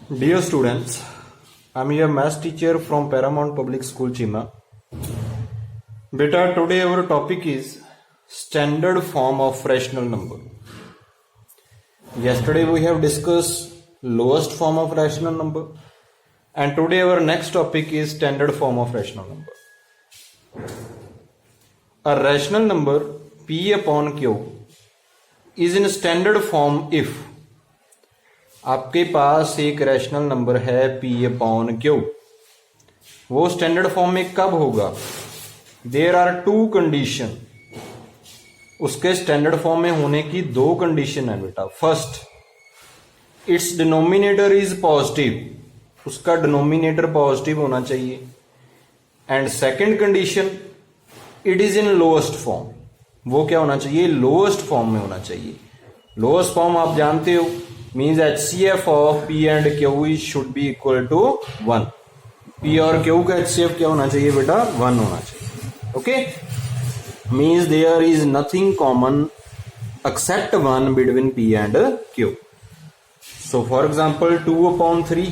Dear students, I am your math teacher from Paramount Public School, Chima. Beta, today our topic is standard form of rational number. Yesterday we have discussed lowest form of rational number, and today our next topic is standard form of rational number. A rational number P upon Q is in standard form if आपके पास एक rational number है P upon Q, वो standard form में कब होगा? There are to condition, उसके standard form में होने की दो कंडीशन है बेटा. First, it's denominator is positive, उसका डिनोमिनेटर पॉजिटिव होना चाहिए. And second condition, it is in lowest form, वो क्या होना चाहिए? लोएस्ट फॉर्म में होना चाहिए. लोएस्ट फॉर्म आप जानते हो, means HCF of P and Q should be equal to 1. P और Q का HCF क्या होना चाहिए बेटा? 1 होना चाहिए. Okay, means there is nothing common except 1 between P and Q. So for example 2/3,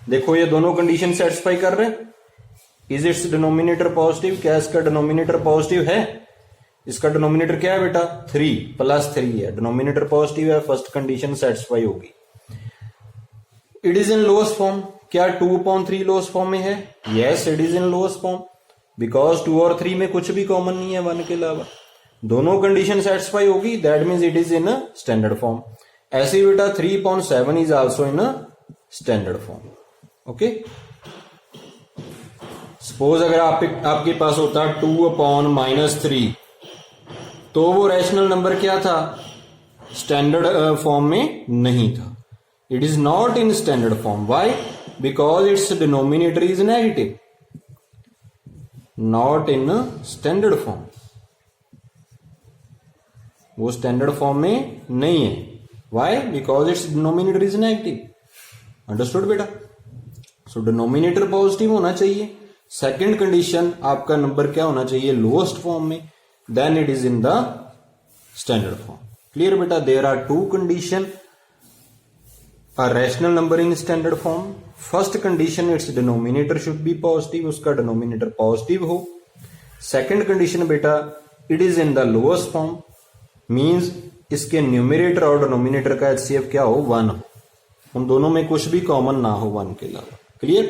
देखो ये दोनों कंडीशन सेटिस्फाई कर रहे हैं. Is its denominator positive? क्या इसका डिनोमिनेटर पॉजिटिव है? इसका डिनोमिनेटर क्या है बेटा? 3 + 3 है. डिनोमिनेटर पॉजिटिव है, फर्स्ट कंडीशन सेटिस्फाई होगी. It is in lowest form, क्या 2/3 लोएस्ट फॉर्म में है? Yes, it is in lowest form, because 2 और 3 में कुछ भी कॉमन नहीं है 1 के अलावा. दोनों कंडीशन सेटिस्फाई होगी, that means it is in standard form. ऐसे ही बेटा 3/7 is also in standard form. Okay, suppose अगर आपके पास होता 2/-3, तो वो रैशनल नंबर क्या था? स्टैंडर्ड फॉर्म में नहीं था. It is not in standard form. Why? Because it's denominator is negative, not in standard form. वो स्टैंडर्ड फॉर्म में नहीं है. Why? Because it's denominator is negative. Understood बेटा? सो डिनोमिनेटर पॉजिटिव होना चाहिए. सेकेंड कंडीशन, आपका नंबर क्या होना चाहिए? लोएस्ट फॉर्म में. Then it is in the standard form. Clear beta? There are two condition. A rational number in standard form. First condition, its denominator should be positive. उसका denominator positive हो. Second condition beta, it is in the lowest form. Means इसके numerator और denominator का HCF क्या हो? 1 हो. उन दोनों में कुछ भी कॉमन ना हो 1 के अलावा. Clear?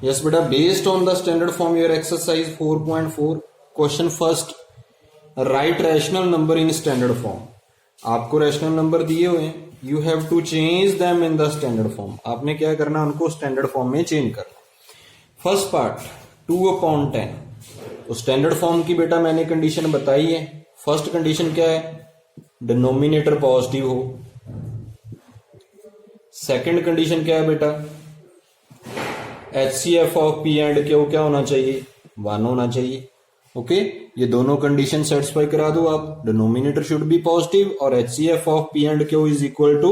Yes beta, based on the standard form, your exercise 4.4. Question first, right rational number in standard form. आपको रैशनल नंबर दिए हुए हैं, you have to change them in the standard form. आपने क्या करना? उनको स्टैंडर्ड फॉर्म में change करना. फर्स्ट पार्ट 2/10, तो स्टैंडर्ड फॉर्म की बेटा मैंने कंडीशन बताई है. फर्स्ट कंडीशन क्या है? डिनोमिनेटर पॉजिटिव हो. सेकंड कंडीशन क्या है बेटा? HCF of P and Q क्या होना चाहिए? 1 होना चाहिए. ओके, ये दोनों कंडीशन सेटिस्फाई करा दो आप. डिनोमिनेटर शुड बी पॉजिटिव और HCF of P and Q is equal to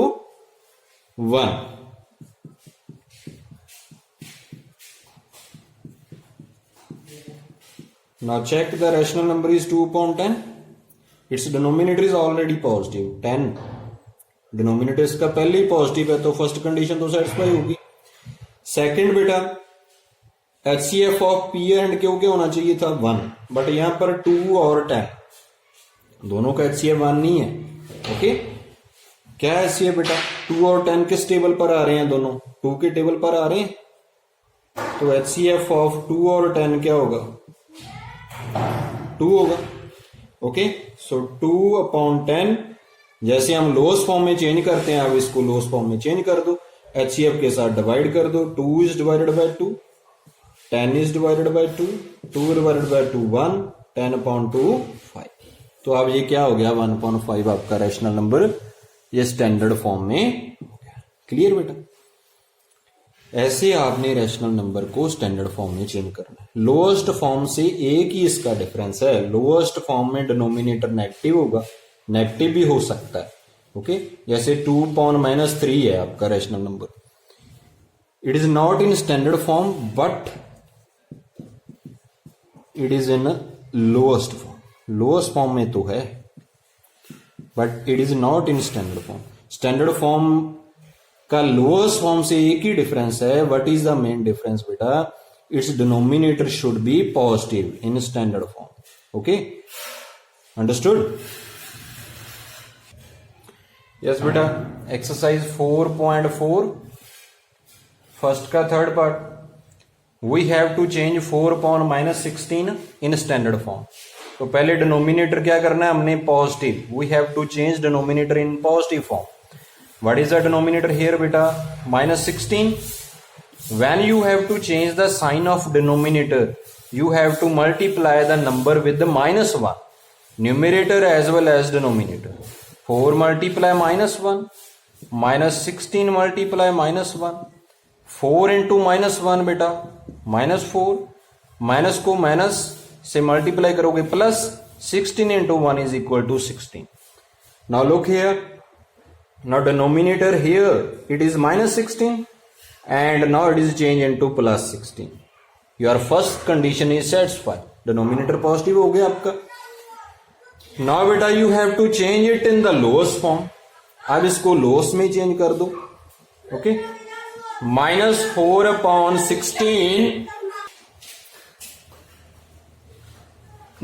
1. Now check the rational number is 2/10. Its denominator is already positive 10. Denominator इसका पहले ही पॉजिटिव है, तो फर्स्ट कंडीशन तो सेटिस्फाई होगी. सेकंड बेटा, HCF of P and Q क्या होना चाहिए था? 1. बट यहां पर 2 और 10, दोनों का HCF 1 नहीं है. ओके, क्या है HCF बेटा? 2 और 10 किस टेबल पर आ रहे हैं? दोनों 2 के टेबल पर आ रहे हैं. तो HCF ऑफ 2 और 10 क्या होगा? 2 होगा. ओके, सो 2/10, जैसे हम लोएस्ट फॉर्म में चेंज करते हैं, आप इसको लोएस्ट फॉर्म में चेंज कर दो. HCF के साथ डिवाइड कर दो. 2 is divided by 2, 10 is divided by 2, 2 divided by 2 1, 10/2 5. तो अब ये क्या हो गया? 1/5 आपका रैशनल नंबर ये स्टैंडर्ड फॉर्म में हो गया. क्लियर बेटा? ऐसे आपने रैशनल नंबर को स्टैंडर्ड फॉर्म में चेंज करना है. लोएस्ट फॉर्म से एक ही इसका डिफरेंस है. लोएस्ट फॉर्म में डिनोमिनेटर नेगेटिव होगा, नेगेटिव भी हो सकता है. ओके, जैसे 2/-3 है आपका rational number. It is not in standard form but it is in lowest form. Lowest form में तो है, but it is not in standard form. Standard form का लोएस्ट फॉर्म से एक ही डिफरेंस है. What is the main difference बेटा? It's denominator should be positive in standard form. Okay, understood? Yes बेटा. एक्सरसाइज 4.4 फर्स्ट का third part. We have to change 4/-16 in standard form. तो पहले डिनोमिनेटर क्या करना है हमने? Positive. We have to change denominator in positive form. What is the denominator here बेटा? -16. When you have to change the sign of denominator, you have to multiply the number with the -1, numerator as well as denominator. 4 multiply -1, -16 multiply -1, 4 into -1 बेटा -4, minus को minus से multiply करोगे plus, 16 into 1 is equal to 16. Now look here, now denominator here it is -16 and now it is changed into +16. Your first condition is satisfied. Denominator positive हो गया आपका. Now बेटा you have to change it in the lowest form. अब इसको lowest में change कर दो. Okay, -4/16.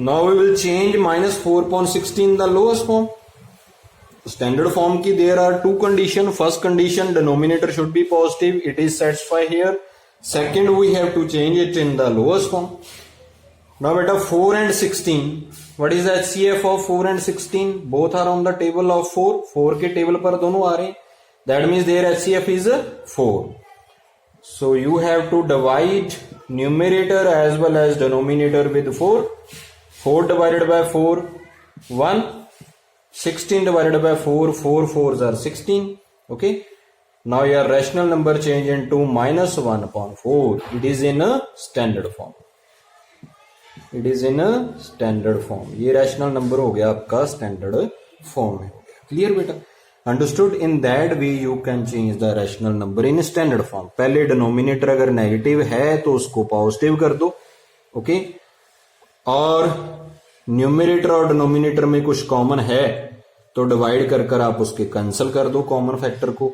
Now we will change -4/16 in the lowest form. Standard form की there are two condition. First condition, denominator should be positive. It is satisfied here. Second, we have to change it in the lowest form. Now beta 4 and 16, what is the HCF of 4 and 16? Both are on the table of 4. 4 के table पर दोनों आ रहे हैं. That means their HCF is 4. So you have to divide numerator as well as denominator with 4. 4 divided by 4, 1. 16 divided by 4, 4 4s are 16. Okay. Now your rational number change into -1/4. It is in a standard form. It is in a standard form. ये rational number हो गया आपका standard form में. Clear बेटा? Understood? In that way you can change the rational number in standard form. पहले denominator अगर negative है तो उसको पॉजिटिव कर दो. ओके, और न्यूमरेटर और डिनोमिनेटर में कुछ कॉमन है तो डिवाइड कर कर आप उसके कैंसिल कर दो कॉमन फैक्टर को.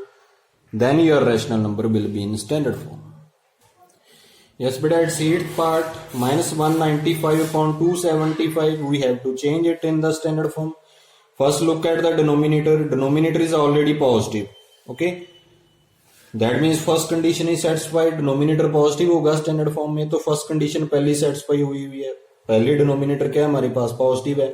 Then your rational number will be in standard form. Yes beta, it's 8th part. -195/275. We have to change it in the standard form. First look at the denominator. Denominator is already positive. Okay, that means first condition is satisfied. Denominator positive होगा standard form में, तो first condition पहले satisfy हुई है. पहले denominator क्या है हमारे पास? positive है.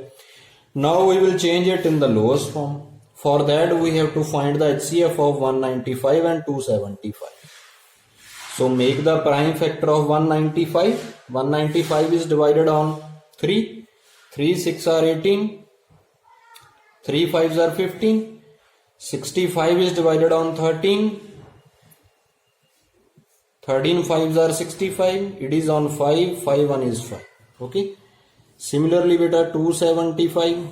Now we will change it in the lowest form. For that we have to find the HCF of 195 and 275. So make the prime factor of 195. 195 is divided on 3. 3 6 are 18. 3 5s are 15. 65 is divided on 13. 13 5s are 65. It is on 5. 5 1 is 5. Okay. Similarly beta 275.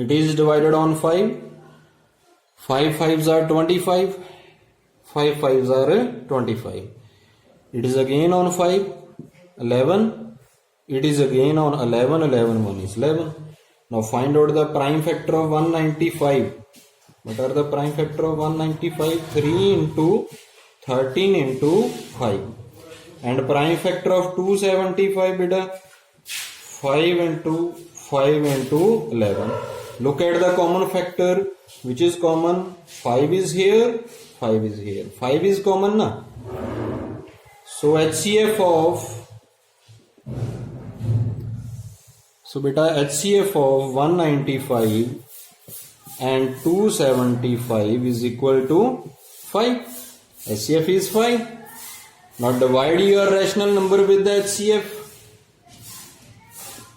It is divided on 5. 5 5s are 25. 5 5s are 25. It is again on 5. 11. It is again on 11. 11 1 is 11. Now find out the prime factor of 195. What are the prime factor of 195? 3 into 13 into 5. And prime factor of 275 beta 5 into 5 into 11. Look at the common factor. Which is common? 5 is here, 5 is here. 5 is common na? So HCF of, so beta HCF of 195 and 275 is equal to 5. HCF is 5. Now divide your rational number with the HCF.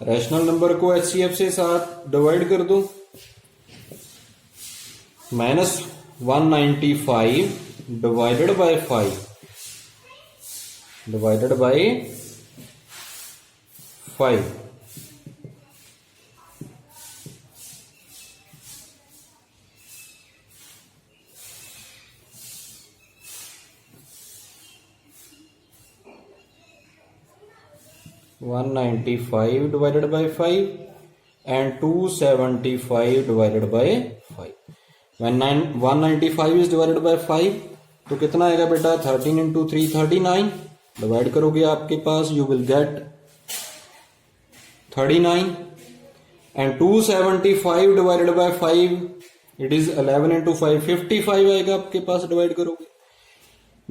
Rational number को HCF से साथ divide कर दो. -195 divided by 5 divided by 5. 195 divided by 5 and 275 divided by 5. When 195 is divided by 5 तो कितना आएगा बेटा 13 into 3 39 divide करोगे आपके पास you will get 39 and 275 divided by 5 it is 11 into 5 55 आएगा आपके पास डिवाइड करोगे.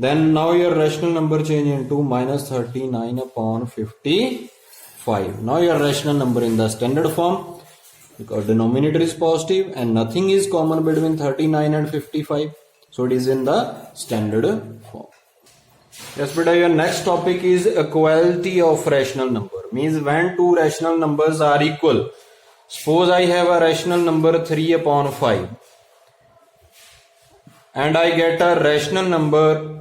Then now your rational number change into minus 39 upon 55. Now your rational number in the standard form because denominator is positive and nothing is common between 39 and 55. So it is in the standard form. Yes, beta, your next topic is equality of rational number. Means when two rational numbers are equal. Suppose I have a rational number 3 upon 5. And I get a rational number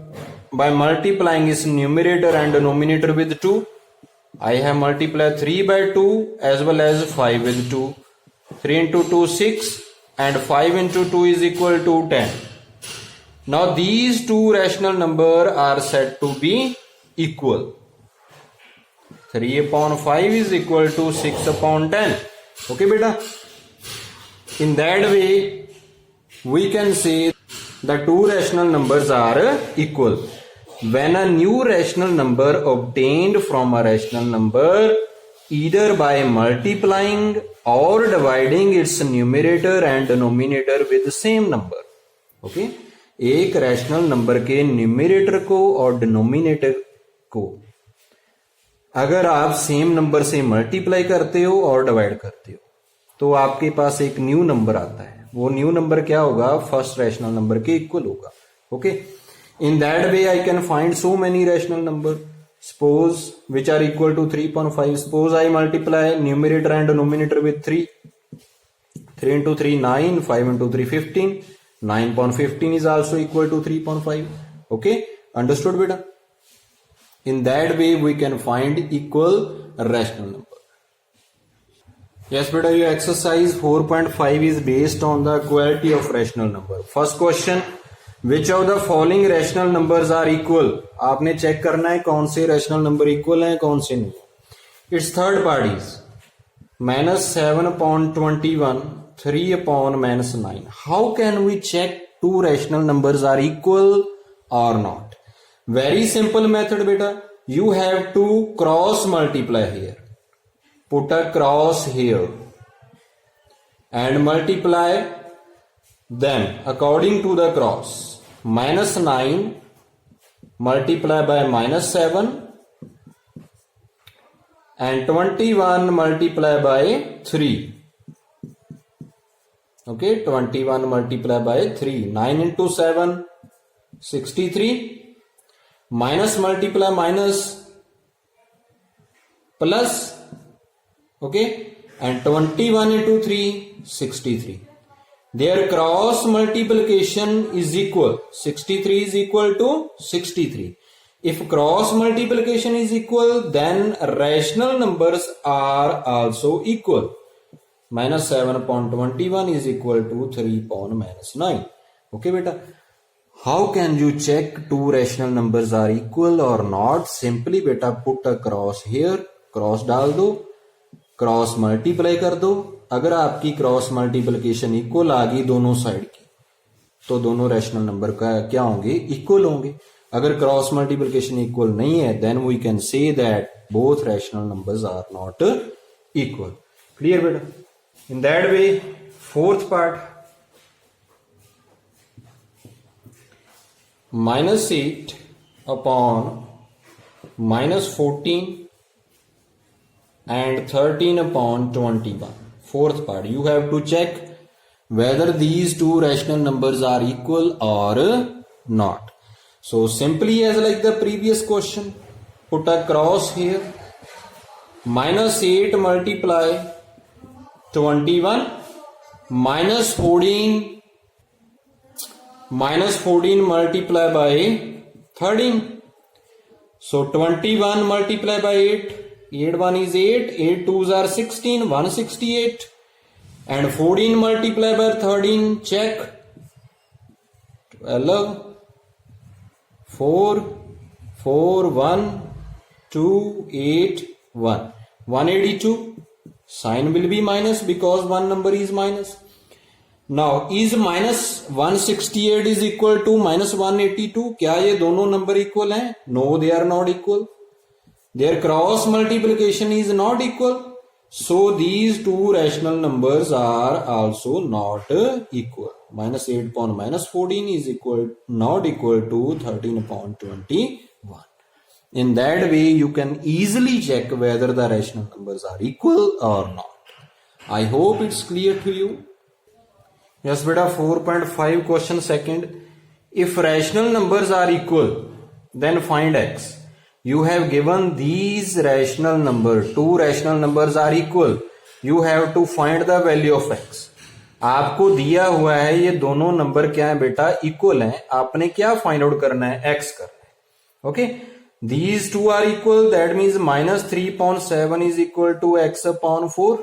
by multiplying its numerator and denominator with 2. I have multiplied 3 by 2 as well as 5 with 2. 3 into 2 6 and 5 into 2 is equal to 10. Now these two rational numbers are said to be equal. 3 upon 5 is equal to 6 upon 10. Okay beta. In that way we can say the two rational numbers are equal. When a new rational number obtained from a rational number either by multiplying or dividing its numerator and denominator with the same number. Okay? एक rational number के numerator को और denominator को अगर आप same number से multiply करते हो और डिवाइड करते हो तो आपके पास एक न्यू नंबर आता है. वो न्यू नंबर क्या होगा फर्स्ट रैशनल नंबर के इक्वल होगा. Okay. In that way I can find so many rational number suppose which are equal to 3.5. Suppose I multiply numerator and denominator with 3. 3 into 3 9, 5 into 3 15. 9.15 is also equal to 3.5. Okay, understood beta? In that way we can find equal rational number. Yes beta, your exercise 4.5 is based on the equality of rational number. First question, which of the following rational numbers are equal? आपने check करना है कौन से rational number equal हैं कौन से नहीं. Its third part is minus 7 upon 21, 3 upon minus 9. How can we check two rational numbers are equal or not? Very simple method beta. You have to cross multiply here. Put a cross here and multiply them according to the cross. Minus 9 multiply by minus 7 and 21 multiply by 3. Okay, 21 multiply by 3. 9 into 7 63. Minus multiply minus plus. Okay, and 21 into 3 63. Their cross multiplication is equal. 63 is equal to 63. If cross multiplication is equal, then rational numbers are also equal. Minus 7 upon 21 is equal to 3 upon minus 9. Okay beta. How can you check two rational numbers are equal or not? Simply beta put a cross here. Cross डाल दो. Cross multiply कर दो. अगर आपकी cross multiplication equal आ गई दोनों side की तो दोनों रैशनल नंबर का क्या होंगे इक्वल होंगे. अगर क्रॉस मल्टीप्लिकेशन इक्वल नहीं है then we can say that both rational numbers are not equal. Clear बेटा. In that way fourth part -8 upon -14 and 13 upon 21. Fourth part, you have to check whether these two rational numbers are equal or not. So simply as like the previous question, put a cross here. -8 multiply 21 -14 multiply by 13. So 21 multiply by 8. 8 1 is 8, 8 2s are 16, 168. And 14 multiply by 13, check. 12, 4, 4, 1, 2, 8, 1. 182. Sign will be minus because one number is minus. Now is -168 is equal to -182? क्या ये दोनों number equal हैं? No, they are not equal. Their cross multiplication is not equal. So these two rational numbers are also not equal. -8 upon -14 is not equal to 13 upon 21. In that way, you can easily check whether the rational numbers are equal or not. I hope it's clear to you. Yes, beta. 4.5 question second. If rational numbers are equal, then find x. You have given these rational numbers, two rational numbers are equal. You have to find the value of x. आपको दिया हुआ है ये दोनों number क्या है बेटा? Equal हैं. आपने क्या फाइंड आउट करना है? x करना है. Okay, these two are equal. That means -3/7 is equal to x upon 4.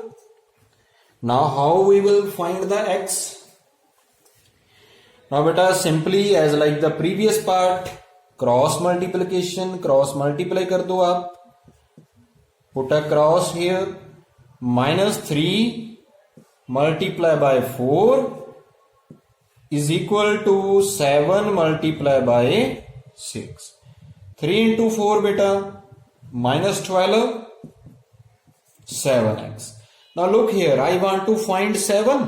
Now how we will find the x? Now beta, simply as like the previous part, cross multiplication, cross multiply कर दो आप. Put a cross here. -3 multiply by 4 is equal to 7 multiply by 6. 3 into 4 बेटा -12, 7x. Now look here, I want to find 7.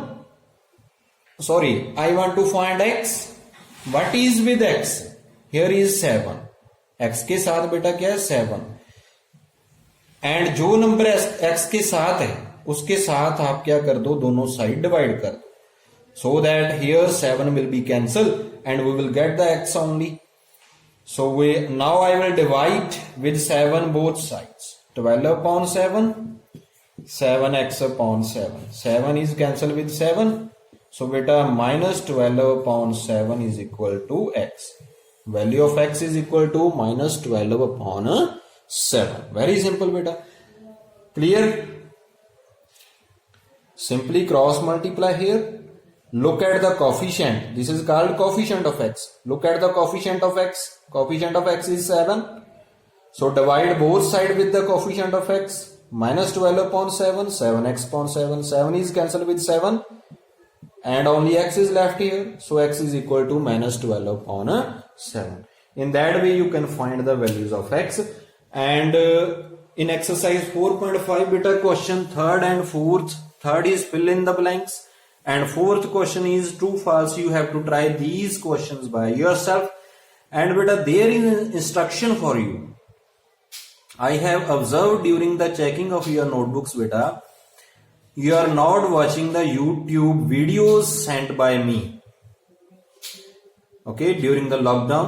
Sorry, I want to find x. What is with x? Here is 7. x के साथ बेटा क्या है? 7. And जो number x के साथ है उसके साथ आप क्या कर दो? दोनों साइड डिवाइड कर दो. So that here 7 will be cancel and we will get the x only. So we now I will divide with 7 both sides. 12 upon 7, 7x upon 7. 7 is cancelled with 7. So beta -12 upon 7 is equal to x. Value of x is equal to -12 upon 7. Very simple beta. Clear? Simply cross multiply here. Look at the coefficient. This is called coefficient of x. Look at the coefficient of x. Coefficient of x is 7. So divide both sides with the coefficient of x. -12 upon 7. 7x upon 7. 7 is cancelled with 7. And only x is left here. So x is equal to -12 upon 7. In that way you can find the values of x. And in exercise 4.5 beta, question third and fourth. Third is fill in the blanks and fourth question is true false. You have to try these questions by yourself. And beta, there is instruction for you. I have observed during the checking of your notebooks beta, you are not watching the YouTube videos sent by me. Okay, during the lockdown,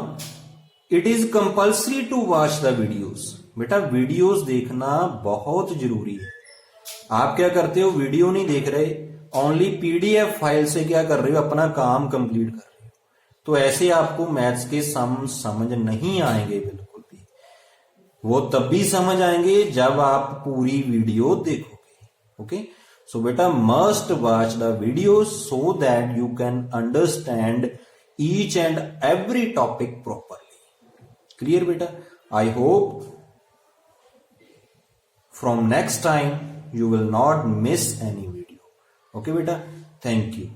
it is compulsory to watch the videos. बेटा videos देखना बहुत जरूरी है. आप क्या करते हो? Video नहीं देख रहे, ओनली पीडीएफ फाइल से क्या कर रहे हो? अपना काम कंप्लीट कर रहे हो. तो ऐसे आपको मैथ्स के सम समझ नहीं आएंगे बिल्कुल भी. वो तब भी समझ आएंगे जब आप पूरी वीडियो देखोगे. Okay, so beta must watch the videos so that you can understand each and every topic properly. Clear beta? I hope from next time you will not miss any video. Okay beta, thank you.